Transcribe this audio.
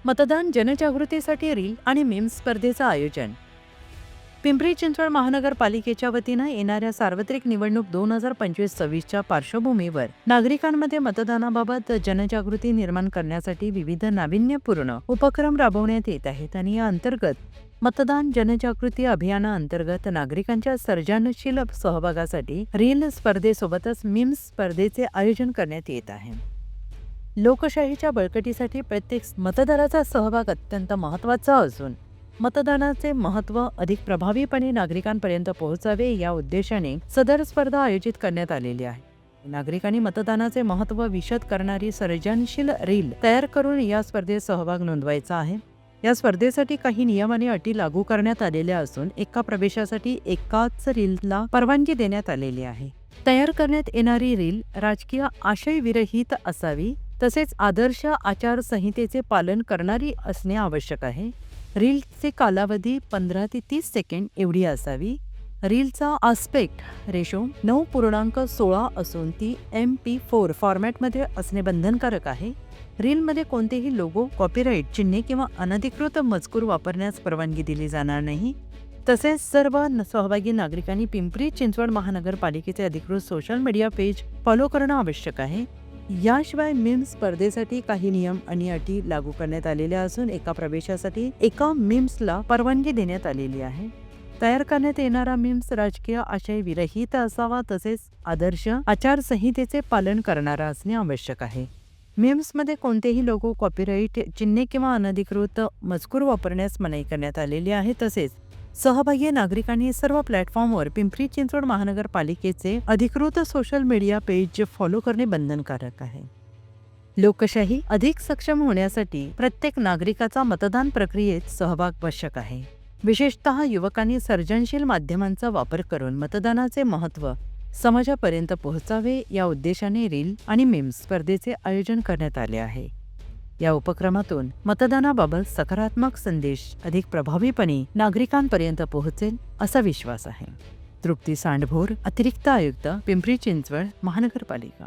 मतदान जनजागृतीसाठी रील आणि मीम्स स्पर्धेचं आयोजन. पिंपरी चिंचवड महानगरपालिकेच्या वतीनं येणाऱ्या सार्वत्रिक निवडणूक 2025-26च्या पार्श्वभूमीवर नागरिकांमध्ये मतदानाबाबत जनजागृती निर्माण करण्यासाठी विविध नाविन्यपूर्ण उपक्रम राबवण्यात येत आहेत आणि या अंतर्गत मतदान जनजागृती अभियानाअंतर्गत नागरिकांच्या सर्जनशील सहभागासाठी रील स्पर्धेसोबतच मीम्स स्पर्धेचे आयोजन करण्यात येत आहे. लोकशाहीच्या बळकटीसाठी प्रत्येक मतदाराचा सहभाग अत्यंत महत्त्वाचा असून मतदानाचे महत्त्व अधिक प्रभावीपणे नागरिकांपर्यंत पोहोचावे या उद्देशाने सदर स्पर्धा आयोजित करण्यात आलेली आहे. नागरिकांनी मतदानाचे महत्त्व विशद करणारी सर्जनशील रील तयार करून या स्पर्धेत सहभाग नोंदवायचा आहे. या स्पर्धेसाठी काही नियम आणि अटी लागू करण्यात आलेल्या असून एका प्रवेशासाठी एकाच रीलला परवानगी देण्यात आलेली आहे. तयार करण्यात येणारी रील राजकीय आशयविरहित असावी तसेच आदर्श आचारसंहितेचे पालन करणारी असणे आवश्यक आहे. रीलचे कालावधी 15 ते 30 सेकंड एवढी असावी. रीलचा आस्पेक्ट रेशो 9.16 असून ती MP4 फॉर्मॅटमध्ये असणे बंधनकारक आहे. रीलमध्ये कोणतेही लोगो, कॉपीराईट चिन्हे किंवा अनधिकृत मजकूर वापरण्यास परवानगी दिली जाणार नाही. तसेच सर्व सहभागी नागरिकांनी पिंपरी चिंचवड महानगरपालिकेचे अधिकृत सोशल मीडिया पेज फॉलो करणं आवश्यक आहे. याशिवाय मीम्स स्पर्धेसाठी काही नियम आणि अटी लागू करण्यात आलेल्या असून एका प्रवेशासाठी एका मीम्सला परवानगी देण्यात आलेली आहे. तयार करण्यात येणारा मीम्स राजकीय आशय विरहित असावा तसेच आदर्श आचारसंहितेचे पालन करणारा असणे आवश्यक आहे. मीम्समध्ये कोणतेही लोगो, कॉपीराईट चिन्हे किंवा अनधिकृत मजकूर वापरण्यास मनाई करण्यात आलेली आहे. तसेच सहभागी नागरिकांनी सर्व प्लॅटफॉर्मवर पिंपरी चिंचवड महानगरपालिकेचे अधिकृत सोशल मीडिया पेज फॉलो करणे बंधनकारक आहे. लोकशाही अधिक सक्षम होण्यासाठी प्रत्येक नागरिकाचा मतदान प्रक्रियेत सहभाग आवश्यक आहे. विशेषतः युवकांनी सर्जनशील माध्यमांचा वापर करून मतदानाचे महत्त्व समाजापर्यंत पोहोचावे या उद्देशाने रील आणि मीम्स स्पर्धेचे आयोजन करण्यात आले आहे. या उपक्रमातून मतदानाबाबत सकारात्मक संदेश अधिक प्रभावीपणे नागरिकांपर्यंत पोहोचेल असा विश्वास आहे. तृप्ती सांडभोर, अतिरिक्त आयुक्त, पिंपरी चिंचवड महानगरपालिका.